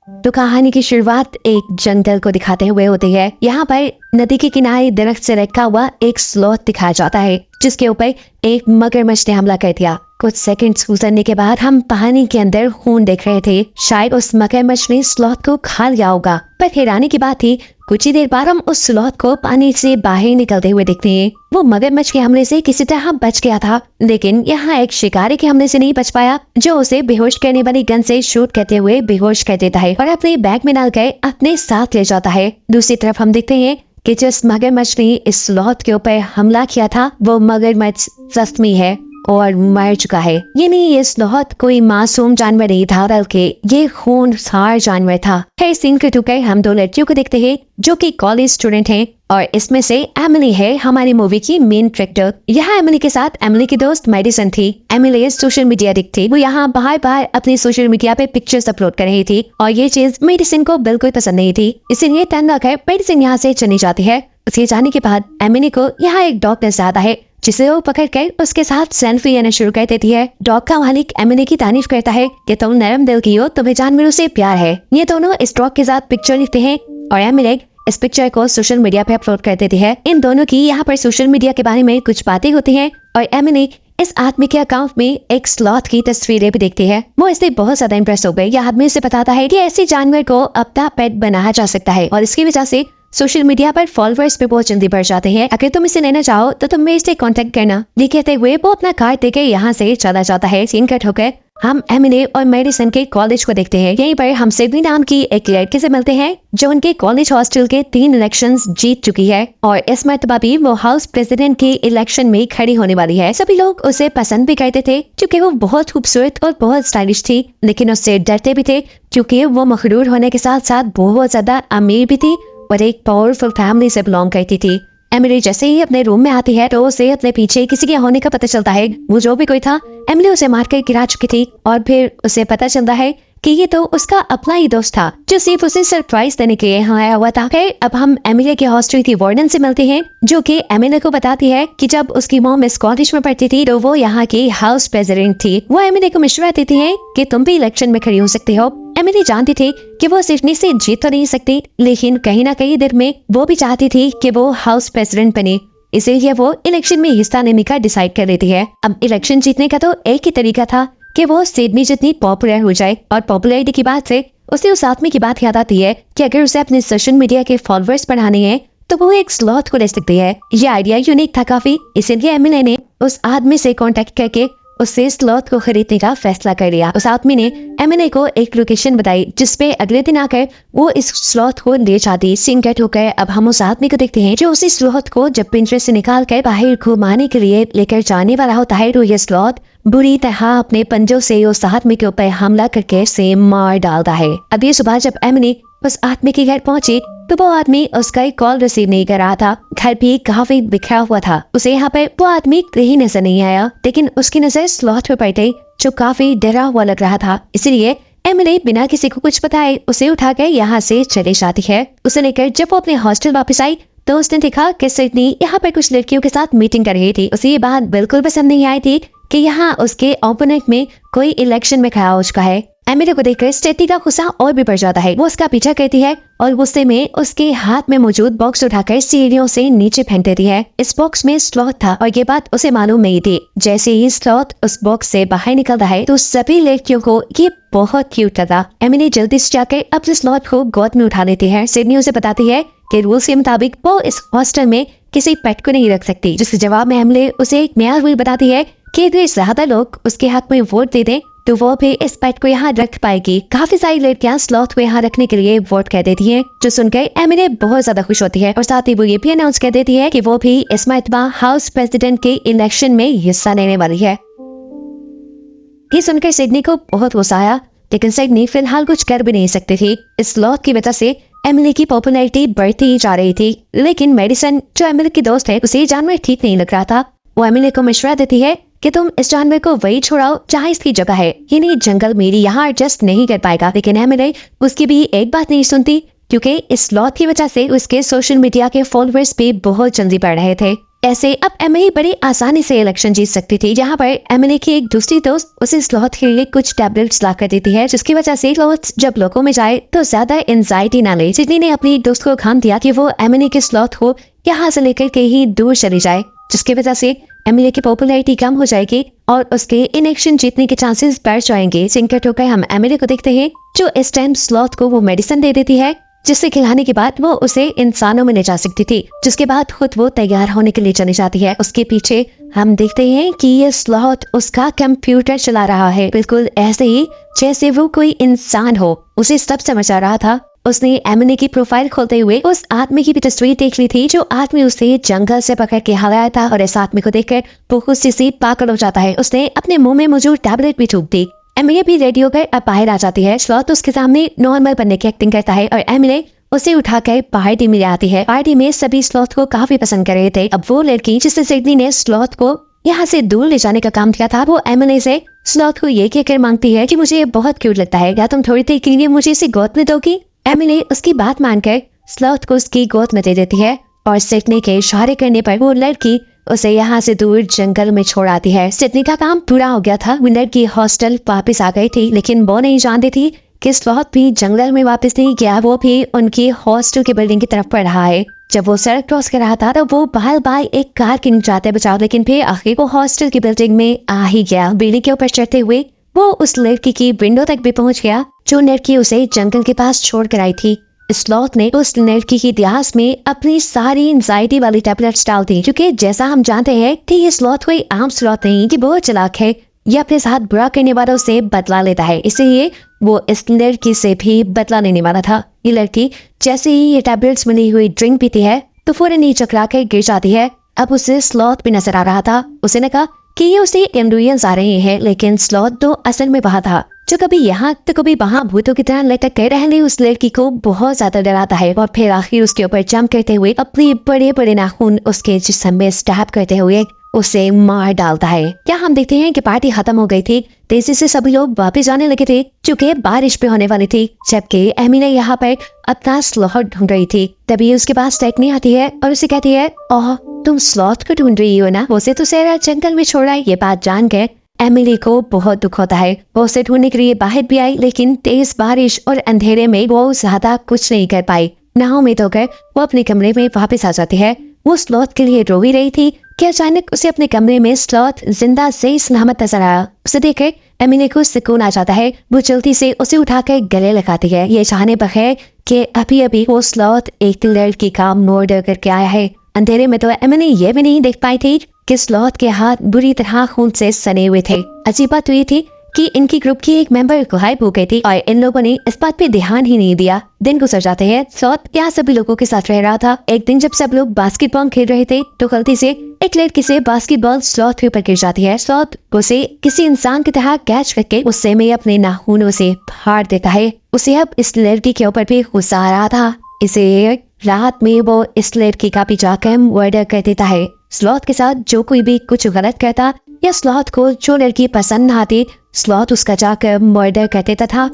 तो कहानी की शुरुआत एक जंगल को दिखाते हुए होती है। यहाँ पर नदी के किनारे दरख्त से रखा हुआ एक स्लॉथ दिखाया जाता है जिसके ऊपर एक मगरमच्छ ने हमला कर दिया। कुछ सेकंड्स गुजरने के बाद हम पानी के अंदर खून देख रहे थे। शायद उस मगरमच्छ ने स्लॉथ को खा लिया होगा। पर हैरानी की बात थी, कुछ ही देर बाद हम उस स्लॉथ को पानी से बाहर निकलते हुए देखते हैं। वो मगरमच्छ के हमले से किसी तरह बच गया था, लेकिन यहाँ एक शिकारी के हमले से नहीं बच पाया, जो उसे बेहोश करने वाली गन से शूट करते हुए बेहोश कर देता है और अपने बैग में डालकर अपने साथ ले जाता है। दूसरी तरफ हम देखते हैं कि जिस मगरमच्छ ने इस स्लॉथ के ऊपर हमला किया था वो मगरमच्छ जख्मी है और मर चुका है। यानी ये स्लॉथ कोई मासूम जानवर नहीं था, बल्कि ये खूनखार जानवर था। है सीन के टुकड़े हम दो लड़कियों को देखते हैं जो कि कॉलेज स्टूडेंट हैं और इसमें से एमिली है हमारी मूवी की मेन कैरेक्टर। यहाँ एमिली के साथ एमिली की दोस्त मेडिसन थी। एमिली सोशल मीडिया एडिक्ट थी। वो यहाँ बार अपनी सोशल मीडिया पे पिक्चर्स अपलोड कर रही थी और ये चीज मेडिसन को बिल्कुल पसंद नहीं थी। इसीलिए टर्न आकर मेडिसन यहाँ से चली जाती है। उसके जाने के बाद एमिली को यहाँ एक डॉग नजर आता है जिसे वो पकड़कर उसके साथ सेल्फी लेना शुरू कर देती है। डॉग का मालिक एमिली की तारीफ करता है कि तुम नरम दिल की हो, तुम्हें जानवरों से प्यार है। ये दोनों इस डॉग के साथ पिक्चर लिखते हैं और एमिली इस पिक्चर को सोशल मीडिया पे अपलोड कर देती है। इन दोनों की यहाँ पर सोशल मीडिया के बारे में कुछ बातें होती हैं और एमिली इस आदमी के अकाउंट में एक स्लॉथ की तस्वीरें भी देखती है। वो इससे बहुत ज्यादा इम्प्रेस हो गई। यह आदमी उसे बताता है कि ऐसे जानवर को अपना पेट बनाया जा सकता है और इसकी वजह से सोशल मीडिया पर फॉलोअर्स भी बहुत जल्दी बढ़ जाते हैं। अगर तुम इसे लेना चाहो तो तुम मेरे से कांटेक्ट करना। ये कहते हुए वो अपना कार्ड देकर यहाँ से चला जाता है। सीन कट होकर हम एमिली और मेडिसन के कॉलेज को देखते हैं। यहीं पर हम सिडनी नाम की एक लड़के से मिलते हैं जो उनके कॉलेज हॉस्टल के 3 इलेक्शंस जीत चुकी है और इस मर्तबा भी वो हाउस प्रेसिडेंट के इलेक्शन में खड़ी होने वाली है। सभी लोग उसे पसंद भी करते थे क्योंकि वो बहुत खूबसूरत और बहुत स्टाइलिश थी, लेकिन उससे डरते भी थे क्योंकि वो मखरूर होने के साथ साथ बहुत ज्यादा अमीर भी थी और एक पावरफुल फैमिली से बिलोंग करती थी। एमिली जैसे ही अपने रूम में आती है तो उसे अपने पीछे किसी के होने का पता चलता है। वो जो भी कोई था एमिली उसे मारकर गिरा चुकी थी और फिर उसे पता चलता है कि ये तो उसका अपना ही दोस्त था जो सिर्फ उसे सरप्राइज देने के लिए यहाँ आया हुआ था। अब हम एमिली के हॉस्टल की वार्डन से मिलते हैं जो कि एमिली को बताती है कि जब उसकी मॉम इस कॉलेज में पढ़ती थी तो वो यहाँ की हाउस प्रेसिडेंट थी। वो एमिली को मशवरा देती है कि तुम भी इलेक्शन में खड़ी हो सकती हो। एमिली जानती थी कि वो सिडनी से जीत तो नहीं सकती, लेकिन कहीं ना कहीं दिल में वो भी चाहती थी कि वो हाउस प्रेसिडेंट बने। इसीलिए वो इलेक्शन में हिस्सा लेने का डिसाइड कर लेती है। अब इलेक्शन जीतने का तो एक ही तरीका था कि वो सिडनी जितनी पॉपुलर हो जाए और पॉपुलैरिटी की बात से उसे उस आदमी की बात याद आती है कि अगर उसे अपने सोशल मीडिया के फॉलोअर्स बढ़ाने हैं तो वो एक स्लॉथ को ले सकती है। ये आइडिया यूनिक था काफी, इसीलिए एमिली ने उस आदमी से कांटेक्ट करके उससे स्लॉथ को खरीदने का फैसला कर लिया। उस आदमी ने एमिली को एक लोकेशन बताई जिसपे अगले दिन आकर वो इस स्लॉथ को ले जाती। सिंगट होकर अब हम उस आदमी को देखते हैं जो उसी स्लॉथ को जब पिंजरे से निकाल कर बाहर घुमाने के लिए लेकर जाने वाला होता है तो ये स्लॉथ बुरी तरह अपने पंजों से उस आदमी के ऊपर हमला करके उसे मार डालता है। अब ये सुबह जब एमिली उस आदमी के घर पहुंची तो वो आदमी उसका एक कॉल रिसीव नहीं कर रहा था। घर भी काफी बिखरा हुआ था। उसे यहाँ पर वो आदमी कहीं नजर नहीं आया, लेकिन उसकी नजर स्लॉथ पे पड़ गई जो काफी डरा हुआ लग रहा था। इसलिए एमिली बिना किसी को कुछ बताए उसे उठाकर यहाँ से चली जाती है। उसे लेकर जब वो अपने हॉस्टल वापस आई तो उसने देखा कि सिडनी यहाँ पर कुछ लड़कियों के साथ मीटिंग कर रही थी। उसे ये बात बिल्कुल पसंद नहीं आई थी कि यहाँ उसके ओपोनेंट में कोई इलेक्शन में खड़ा हो चुका है। एमिली को देखकर स्टेटी का गुस्सा और भी बढ़ जाता है। वो उसका पीछा करती है और गुस्से में उसके हाथ में मौजूद बॉक्स उठाकर सीढ़ियों से नीचे फेंक देती है। इस बॉक्स में स्लॉथ था और ये बात उसे मालूम नहीं थी। जैसे ही स्लॉथ उस बॉक्स से बाहर निकलता है तो सभी लड़कियों को ये बहुत क्यूट लगा। एमिली जल्दी से जाकर अपने स्लॉथ को गोद में उठा लेती है। सिडनी उसे बताती है कि रूल्स के मुताबिक वो इस हॉस्टल में किसी पेट को नहीं रख सकती, जिसके जवाब में एमिली उसे एक नया रूल बताती है कि अगर ज्यादा लोग उसके हक में वोट दे दें तो वो भी इस पेट को यहाँ रख पाएगी। काफी सारी लड़कियां स्लॉथ को यहाँ रखने के लिए वोट कर देती हैं, जो सुनकर एमिली बहुत ज्यादा खुश होती है और साथ ही वो ये भी अनाउंस कर देती है कि वो भी इस मरतबा हाउस प्रेसिडेंट के इलेक्शन में हिस्सा लेने वाली है। ये सुनकर सिडनी को बहुत गुस्सा आया, लेकिन सिडनी फिलहाल कुछ कर भी नहीं सकती थी। इस स्लॉथ की वजह से एमिली की पॉपुलैरिटी बढ़ती ही जा रही थी, लेकिन मेडिसन जो एमिली की दोस्त है उसे जानवर ठीक नहीं लग रहा था। वो एमिली को मशवरा देती है कि तुम इस जानवर को वही छोड़ाओ जहाँ इसकी जगह है, ये नहीं जंगल मेरी यहाँ एडजस्ट नहीं कर पाएगा। लेकिन एमिली उसकी भी एक बात नहीं सुनती क्योंकि इस स्लॉथ की वजह से उसके सोशल मीडिया के फॉलोअर्स भी बहुत जल्दी बढ़ रहे थे। ऐसे अब एमिली बड़ी आसानी से इलेक्शन जीत सकती थी। यहाँ पर एमिली की एक दूसरी दोस्त उसे स्लॉथ के लिए कुछ टैबलेट्स ला कर देती है, जिसकी वजह से स्लॉथ जब लोगों में जाए तो ज्यादा एंजाइटी ना ले। सिडनी ने अपनी दोस्त को काम दिया कि वो एमिली के स्लॉथ को यहाँ से लेकर के ही दूर चली जाए, जिसकी वजह से एमिली की पॉपुलैरिटी कम हो जाएगी और उसके इलेक्शन जीतने के चांसेस बढ़ जाएंगे। सिंकट होकर हम एमिली को देखते हैं जो इस टाइम स्लॉथ को वो मेडिसिन दे देती है, जिससे खिलाने के बाद वो उसे इंसानों में ले जा सकती थी, जिसके बाद खुद वो तैयार होने के लिए चली जाती है। उसके पीछे हम देखते हैं कि ये स्लॉथ उसका कंप्यूटर चला रहा है, बिल्कुल ऐसे ही जैसे वो कोई इंसान हो। उसे सब समझ आ रहा था। उसने एमिली की प्रोफाइल खोलते हुए उस आदमी की भी तस्वीर देख ली थी, जो आदमी उसे जंगल से पकड़ के हलाया था, और इस आदमी को देखकर वो खुशी से पागल हो जाता है। उसने अपने मुंह में मौजूद टैबलेट भी थूक दी। एमिली भी रेडी होकर अब बाहर आ जाती है। स्लॉथ उसके सामने नॉर्मल बनने की एक्टिंग करता है और एमिली उसे उठाकर पार्टी में ले आती है। पार्टी में सभी स्लॉथ को काफी पसंद कर रहे थे। अब वो लड़की जिससे सिडनी ने स्लॉथ को यहाँ से दूर ले जाने का काम किया था, वो एमिली से स्लॉथ को ये कहकर मांगती है कि मुझे ये बहुत क्यूट लगता है, क्या तुम थोड़ी देर के लिए मुझे इसे गोद में दोगी। एमिली उसकी बात मानकर स्लॉथ को उसकी गोद में दे देती है और सिडनी के इशारे करने पर वो लड़की उसे यहाँ से दूर जंगल में छोड़ आती है। सिडनी का काम पूरा हो गया था। वो लड़की हॉस्टल वापस आ गई थी, लेकिन वो नहीं जानती थी कि स्लॉथ भी जंगल में वापस नहीं गया, वो भी उनकी हॉस्टल की बिल्डिंग की तरफ बढ़ रहा है। जब वो सड़क क्रॉस कर रहा था तो वो बार बार एक कार के नीचे आते बचाव, लेकिन फिर आखिर वो हॉस्टल की बिल्डिंग में आ ही गया। बिल्डिंग के ऊपर चढ़ते हुए वो उस लड़की की विंडो तक भी पहुंच गया जो लड़की उसे जंगल के पास छोड़ कर आई थी। स्लॉथ ने उस लड़की की इतिहास में अपनी सारी एंजाइटी वाली टैबलेट्स डाल दी, क्योंकि जैसा हम जानते हैं कि ये स्लॉथ कोई आम स्लॉथ नहीं, कि बहुत चालाक है, ये अपने साथ बुरा करने वालों से बदला लेता है, इसलिए वो इस लड़की से भी बदला लेने वाला था। ये लड़की जैसे ही ये टैबलेट्स मिली हुई ड्रिंक पीती है तो फौरन नीचे चकरा कर गिर जाती है। अब उसे स्लॉथ भी नजर आ रहा था। उसने कहा कि ये उसे एम्ब्रियंस आ रहे हैं, लेकिन स्लॉथ तो असल में वहाँ था, जो कभी यहाँ तो कभी वहाँ भूतों की तरह लटक कर रहने उस लड़की को बहुत ज्यादा डराता है और फिर आखिर उसके ऊपर जंप करते हुए अपने बड़े बड़े नाखून उसके जिस्म में स्टैब करते हुए उसे मार डालता है। क्या हम देखते हैं कि पार्टी खत्म हो गई थी। तेजी से सभी लोग वापस जाने लगे थे, चूंकि बारिश पे होने वाली थी, जबकि एमिली यहाँ पर अपना स्लॉथ ढूंढ रही थी। तभी उसके पास टेक्नी आती है और उसे कहती है, ओह तुम स्लॉथ को ढूंढ रही हो ना, उसे तो सारा जंगल में छोड़ा है। ये बात जान कर एमिली को बहुत दुख होता है। वो उसे ढूंढने के लिए बाहर भी आई, लेकिन तेज बारिश और अंधेरे में वो ज्यादा कुछ नहीं कर पाई। नाउम्मीद होकर वो अपने कमरे में वापस आ जाती है। वो स्लॉथ के लिए रो ही रही थी कि अचानक उसे अपने कमरे में स्लॉथ जिंदा से सलामत नजर आया। उसे देखकर एमिली को सुकून आ जाता है। वो जल्दी से उसे उठाकर गले लगाती है, ये चाहने बगैर कि अभी अभी वो स्लॉथ एक लड़की का मर्डर करके आया है। अंधेरे में तो एमिली ये भी नहीं देख पाई थी कि स्लॉथ के हाथ बुरी तरह खून से सने हुए थे। अजीब बात तो ये थी कि इनकी ग्रुप की एक मेंबर गायब हो गई थी और इन लोगों ने इस बात पे ध्यान ही नहीं दिया। दिन गुजर जाते हैं। स्लॉथ यहाँ सभी लोगों के साथ रह रहा था। एक दिन जब सब लोग बास्केटबॉल खेल रहे थे तो गलती से एक लड़की से बास्केटबॉल स्लॉथ के ऊपर गिर जाती है। स्लॉथ उसे किसी इंसान की तरह कैच करके उससे में अपने नाखूनों से फाड़ देता है। उसे अब इस लड़की के ऊपर भी गुस्सा आ रहा था, इसे रात में वो इस लड़की का पीछा कर मर्डर कर देता है। स्लॉथ के साथ जो कोई भी कुछ गलत करता या स्लॉथ को जो लड़की पसंद न आती, स्लॉथ उसका जाकर मर्डर कर देता था।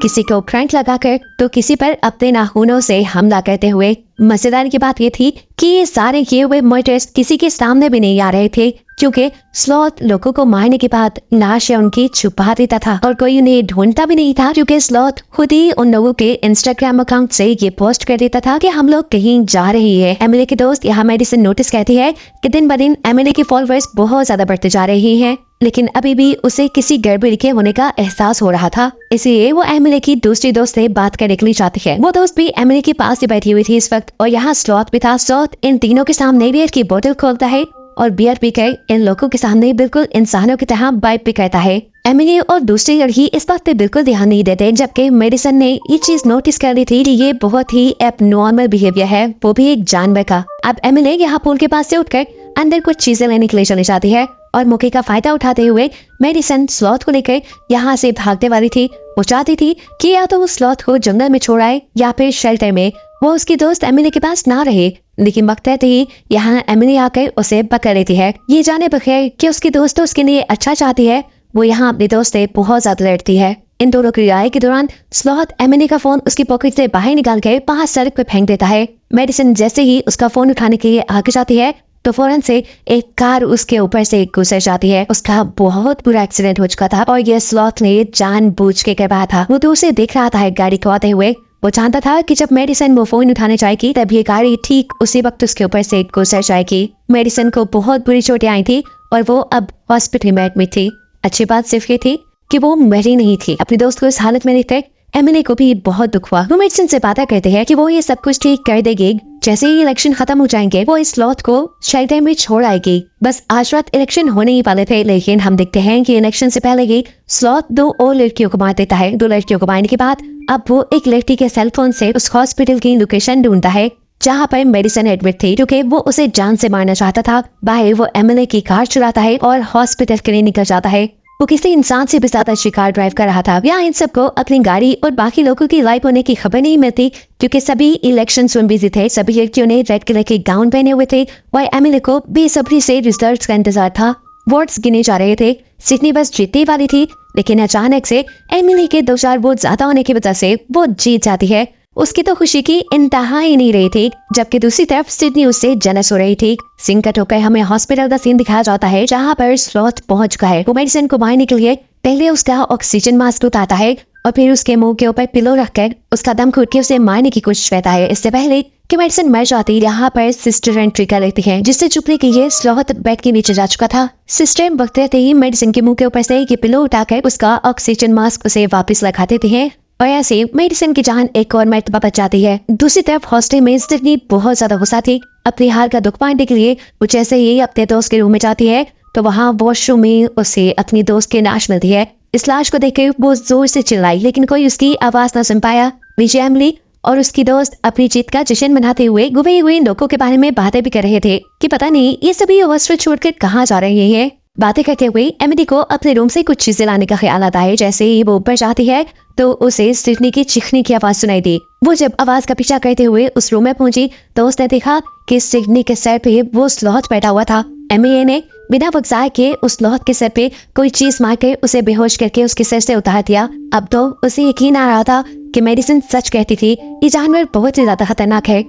किसी को करंट लगाकर तो किसी पर अपने नाखूनों से हमला करते हुए। मजेदार की बात ये थी कि ये सारे किए हुए मर्डर्स किसी के सामने भी नहीं आ रहे थे, क्योंकि स्लॉथ लोगों को मारने के बाद लाशें उनकी छुपा देता था और कोई उन्हें ढूंढता भी नहीं था, क्योंकि स्लॉथ खुद ही उन लोगों के इंस्टाग्राम अकाउंट से ये पोस्ट कर देता था कि हम लोग कहीं जा रही है। एमिली की दोस्त यहाँ मेडिसिन नोटिस कहती है कि दिन ब दिन एमिली के फॉलोअर्स बहुत ज्यादा बढ़ते जा रही हैं, लेकिन अभी भी उसे किसी गड़बड़ी के होने का एहसास हो रहा था। इसलिए वो एमिली की दूसरी दोस्त से बात करने के लिए चाहती है। वो दोस्त भी एमिली के पास ही बैठी हुई थी इस वक्त, और यहाँ स्लॉथ भी था। स्लॉथ इन तीनों के सामने बियर की बोतल खोलता है और बियर पीकर इन लोगों के सामने बिल्कुल इंसानों की तरह बाइट भी कहता है। एमिली और दूसरी लड़की इस बात पे बिल्कुल ध्यान नहीं देते, जबकि मेडिसन ने ये चीज नोटिस कर ली थी कि ये बहुत ही एबनॉर्मल बिहेवियर है, वो भी एक जानवर का। अब एमिली यहाँ पूल के पास से उठकर अंदर कुछ चीजें लेने के लिए चली जाती है और मौके का फायदा उठाते हुए मेडिसन स्लॉथ को लेकर यहाँ से भागने वाली थी। वो चाहती थी कि या तो वो स्लॉथ को जंगल में छोड़ आए या फिर शेल्टर में वो उसकी दोस्त एमिली के पास ना रहे, लेकिन वक्त रहते ही यहाँ एमिली आकर उसे पकड़ लेती है। ये जाने बगैर कि उसकी दोस्त उसके लिए अच्छा चाहती है, वो यहाँ अपने दोस्त से बहुत ज्यादा लड़ती है। इन दोनों की लड़ाई के दौरान स्लॉथ एमिली का फोन उसकी पॉकेट से बाहर निकाल के बाहर सड़क पे फेंक देता है। मेडिसन जैसे ही उसका फोन उठाने के लिए आगे जाती है तो फौरन से एक कार उसके ऊपर से गुजर जाती है। उसका बहुत बुरा एक्सीडेंट हो चुका था और ये स्लॉथ ने जानबूझ के करवाया था। वो दूर से देख रहा था गाड़ी को आते हुए। वो जानता था कि जब मेडिसन वो फोन उठाने जाएगी तब ये गाड़ी ठीक उसी वक्त उसके ऊपर से गुजर जाएगी। मेडिसन को बहुत बुरी चोटें आई थी और वो अब हॉस्पिटल में एडमिट थी। अच्छी बात सिर्फ ये थी कि वो मरी नहीं थी। अपने दोस्त को इस हालत में देखकर एमिली को भी बहुत दुख हुआ। वो मेडिसन से बातें कहते हैं कि वो ये सब कुछ ठीक कर देगी। जैसे ही इलेक्शन खत्म हो जाएंगे वो इस स्लॉथ को शेल्टर में छोड़ आएगी। बस आज रात इलेक्शन होने ही वाले थे, लेकिन हम देखते हैं कि इलेक्शन से पहले ही स्लॉथ 2 और लड़कियों को मार देता है। 2 लड़कियों को मारने के बाद अब वो एक लड़की के सेल फोन से उस हॉस्पिटल की लोकेशन ढूंढता है जहाँ पर मेडिसन एडमिट थी, क्योंकि वो उसे जान से मारना चाहता था। बाहर वो एमिली की कार चुराता है और हॉस्पिटल के लिए निकल जाता है। वो किसी इंसान से भी ज्यादा शिकार ड्राइव कर रहा था। यहाँ इन सबको अपनी गाड़ी और बाकी लोगों की लाइफ होने की खबर नहीं मिलती, क्योंकि सभी इलेक्शन में बिजी थे। सभी लड़कियों ने रेड कलर के गाउन पहने हुए थे और एमिली को बेसब्री से रिजल्ट्स का इंतजार था। वोट्स गिने जा रहे थे। सिडनी बस जीतने वाली थी, लेकिन अचानक से एमिली के 2-4 वोट ज्यादा होने की वजह से वो जीत जाती है। उसकी तो खुशी की इंतहा ही नहीं रही थी, जबकि दूसरी तरफ सिडनी उससे जेलस हो रही थी। सीन कट होकर हमें हॉस्पिटल का सीन दिखाया जाता है जहाँ पर स्लॉथ पहुंच चुका है। वो मेडिसन को मारने के लिए पहले उसका ऑक्सीजन मास्क उतारता है और फिर उसके मुंह के ऊपर पिलो रखकर उसका दम घुट के उसे मारने की कोशिश करता है। इससे पहले कि मेडिसन मर जाती, यहाँ पर सिस्टर एंट्री कर लेती है, जिससे चुपने के लिए स्लॉथ बेड के नीचे जा चुका था। सिस्टर वक्त रहते ही मेडिसन के मुंह के ऊपर से ये पिलो उठाकर उसका ऑक्सीजन मास्क उसे वापस लगा देती है और ऐसे मेडिसन की जान एक और मरतबा बच जाती है। दूसरी तरफ हॉस्टल में सिडनी बहुत ज्यादा गुस्सा थी। अपनी हार का दुख बांटने के लिए वो जैसे ही अपने दोस्त के रूम में जाती है तो वहाँ वॉशरूम में उसे अपनी दोस्त की लाश मिलती है। इस लाश को देखकर वो जोर से चिल्लाई, लेकिन कोई उसकी आवाज न सुन पाया। नीचे एमिली और उसकी दोस्त अपनी जीत का जश्न मनाते हुए गुबे हुए लोगों के बारे में बातें भी कर रहे थे कि पता नहीं ये सभी हॉस्टल छोड़कर कहाँ जा रहे हैं। बातें करते हुए एमिली को अपने रूम से कुछ चीजें लाने का ख्याल आता है। जैसे ही वो ऊपर जाती है तो उसे सिडनी की चीखने की आवाज सुनाई दी। वो जब आवाज का पीछा करते हुए उस रूम में पहुंची तो उसने देखा कि सिडनी के सर पे वो स्लॉथ बैठा हुआ था। एमिली ने बिना वक्त जाए के उस स्लॉथ के सर पे कोई चीज मार के उसे बेहोश करके उसके सर से उतार दिया। अब तो उसे यकीन आ रहा था कि मेडिसन सच कहती थी, ये जानवर बहुत ही ज्यादा खतरनाक है।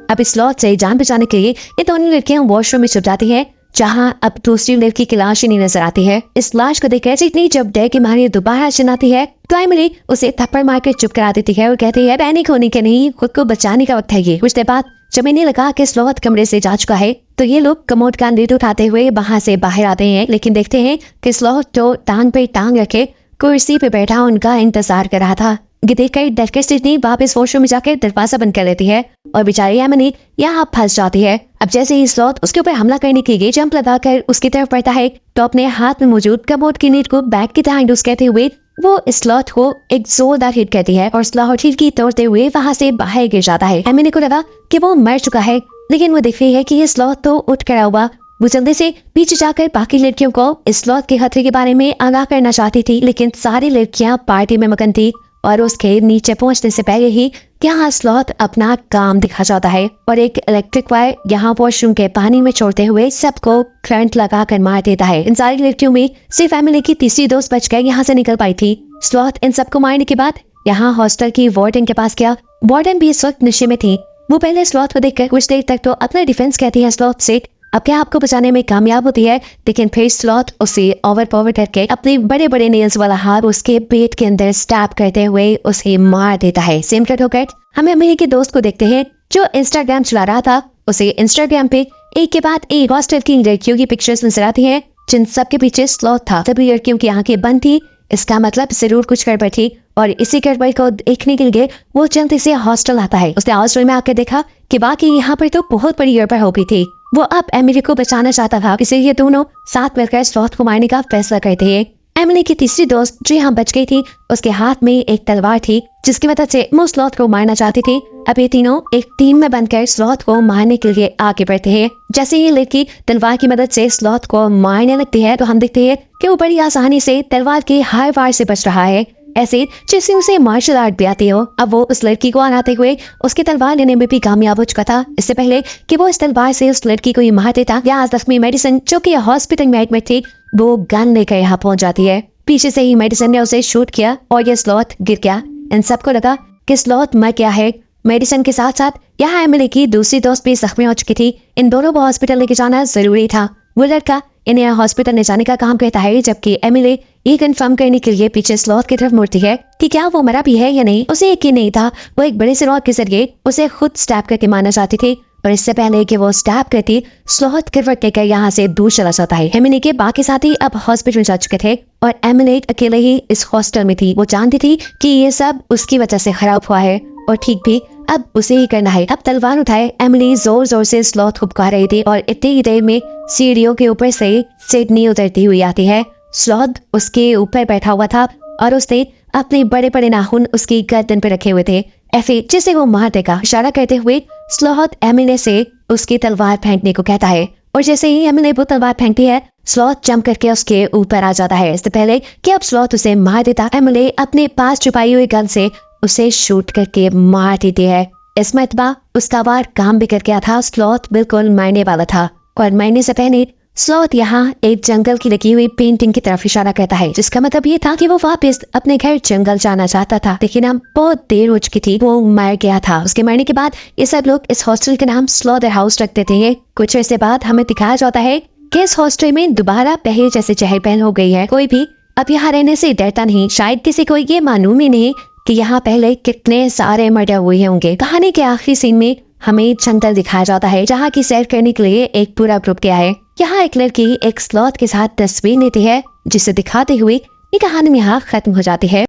अब इस स्लॉथ से जान बचाने के लिए ये दोनों लड़कियां वॉशरूम में छुप जाती है, जहां अब दूसरी लड़की की लाश ही नहीं नजर आती है। इस लाश को देखकर सिडनी जब डर की मारी दोबारा चिल्लाती है तो एमिली उसे थप्पड़ मार कर चुप करा देती है और कहती है पैनिक होने के नहीं, खुद को बचाने का वक्त है ये। कुछ देर बाद जब इन्हें लगा कि स्लॉथ कमरे से जा चुका है तो ये लोग कमोड का लीड उठाते हुए वहां से बाहर आते हैं, लेकिन देखते हैं कि स्लॉथ तो टांग पे टांग रखे कुर्सी पे बैठा उनका इंतजार कर रहा था। देखकर डरकर सिडनी वापस वॉशरूम में जाकर दरवाजा बंद कर लेती है और बेचारी एमिली यहाँ फंस जाती है। अब जैसे ही स्लॉथ उसके ऊपर हमला करने के लिए जंप लगाकर उसकी तरफ बढ़ता है तो अपने हाथ में मौजूद कमोड की लीड को बैग की तरह यूज करते हुए वो स्लॉथ को एक जोरदार हिट करती है और स्लॉथ हिट की तोड़ते हुए वहां से बाहर गिर जाता है। एमिली को लगा कि वो मर चुका है, लेकिन वो देख रही है कि ये स्लॉथ तो उठ खड़ा हुआ। वो जल्दी से पीछे जाकर बाकी लड़कियों को इस स्लॉथ के खतरे के बारे में आगाह करना चाहती थी, लेकिन सारी लड़कियां पार्टी में मगन थी और उसके नीचे पहुंचने से पहले ही यहाँ स्लॉथ अपना काम दिखा जाता है और एक इलेक्ट्रिक वायर यहाँ वॉशरूम के पानी में छोड़ते हुए सबको करंट लगा कर मार देता है। इन सारी लड़कियों में सिर्फ एमिली की तीसरी दोस्त बचकर यहाँ से निकल पाई थी। स्लॉथ इन सबको मारने के बाद यहाँ हॉस्टल की वार्डन के पास गया। वार्डन भी इस वक्त नशे में थी। वो पहले स्लॉथ को देखकर कुछ देर तक तो अपना डिफेंस कहती है स्लॉथ से, अब क्या आपको बचाने में कामयाब होती है, लेकिन फिर स्लॉथ उसे ओवर पावर करके अपने बड़े बड़े नेल्स वाला हाथ उसके पेट के अंदर स्टैब करते हुए उसे मार देता है। सेम कट होकर हमें एमिली के दोस्त को देखते हैं जो इंस्टाग्राम चला रहा था। उसे इंस्टाग्राम पे एक के बाद एक हॉस्टल की लड़कियों की पिक्चर्स नजर आती है जिन सब के पीछे स्लॉथ था। सभी लड़कियों की आंखें बंद थी, इसका मतलब जरूर कुछ गड़बड़ थी और इसी गड़बड़ को देखने के लिए वो जल्दी से हॉस्टल आता है। उसने हॉस्टल में आकर देखा कि बाकी यहाँ पर तो बहुत बड़ी गड़बड़ हो गई थी। वो अब एमिली को बचाना चाहता था, इसलिए ये दोनों साथ मिलकर स्लॉथ को मारने का फैसला करते हैं। एमिली की तीसरी दोस्त जो यहाँ बच गई थी उसके हाथ में एक तलवार थी जिसकी मदद से वो स्लॉथ को मारना चाहती थी। अब ये तीनों एक टीम में बनकर स्लॉथ को मारने के लिए आगे बढ़ते हैं। जैसे ही लड़की तलवार की मदद से स्लॉथ को मारने लगती है तो हम देखते हैं कि वो बड़ी आसानी से तलवार के हर वार से बच रहा है, ऐसे जैसे उसे मार्शल आर्ट भी आती हो। अब वो उस लड़की को आनाते हुए उसकी तलवार लेने में भी कामयाब हो चुका था। इससे पहले कि वो इस तलवार से उस लड़की को ही मार देता, यहाँ जख्मी मेडिसन जो कि हॉस्पिटल में एडमिट थी वो गन लेकर यहाँ पहुंच जाती है। पीछे से ही मेडिसन ने उसे शूट किया और ये स्लॉथ गिर गया। इन सबको लगा कि स्लॉथ मर गया है। मेडिसन के साथ साथ यहाँ एमिली की दूसरी दोस्त भी जख्मी हो चुकी थी। इन दोनों को हॉस्पिटल लेके जाना जरूरी था। वो लड़का इन्हें हॉस्पिटल ले जाने का काम कहता है, जबकि एमिली ये कंफर्म करने के लिए पीछे स्लॉथ की तरफ मुड़ती है कि क्या वो मरा भी है या नहीं। उसे यकीन नहीं था। वो एक बड़े से रॉड के जरिए उसे खुद स्टैब करके मारना चाहती थी, और इससे पहले कि वो स्टैब करती, स्लॉथ गिरवट लेकर यहाँ से दूर चला जाता है। एमिली के बाकी साथी अब हॉस्पिटल जा चुके थे और एमिली अकेले ही इस हॉस्टल में थी। वो जानती थी कि ये सब उसकी वजह से खराब हुआ है और ठीक भी अब उसे ही करना है। अब तलवार उठाए एमिली जोर जोर से स्लॉथ को पुकार रही थी और इतनी ही देर में सीढ़ियों के ऊपर से सिडनी उतरती हुई आती है। स्लॉथ उसके ऊपर बैठा हुआ था और उसने अपने बड़े बड़े नाखून उसकी गर्दन पर रखे हुए थे। एफी जिसे वो मार देगा इशारा करते हुए स्लॉथ एमिली से उसकी तलवार फेंकने को कहता है, और जैसे ही एमिली वो तलवार फेंकती है स्लॉथ जंप करके उसके ऊपर आ जाता है। इससे पहले कि अब स्लॉथ उसे मार देता, एमिली अपने पास छुपाई हुई गन से उसे शूट करके मार देती है। इस मरतबा उसका वार काम भी कर गया था। स्लॉथ बिल्कुल मरने वाला था और मरने से पहले स्लॉथ यहाँ एक जंगल की लगी हुई पेंटिंग की तरफ इशारा करता है, जिसका मतलब ये था कि वो वापस अपने घर जंगल जाना चाहता था, लेकिन अब बहुत देर हो चुकी थी। वो मर गया था। उसके मरने के बाद ये सब लोग इस हॉस्टल के नाम स्लॉथर हाउस रख देते हैं। कुछ ऐसे बाद हमें दिखाया जाता है कि इस हॉस्टल में दोबारा पहले जैसे चहल पहल हो गई है। कोई भी अब यहाँ रहने से डरता नहीं। शायद किसी को ये मालूम ही नहीं कि यहाँ पहले कितने सारे मर्डर हुए होंगे। कहानी के आखिरी सीन में हमें जंगल दिखाया जाता है, जहाँ की सैर करने के लिए एक पूरा ग्रुप गया है। यहाँ एक लड़की एक स्लॉथ के साथ तस्वीर लेती है, जिसे दिखाते हुए ये कहानी यहाँ खत्म हो जाती है।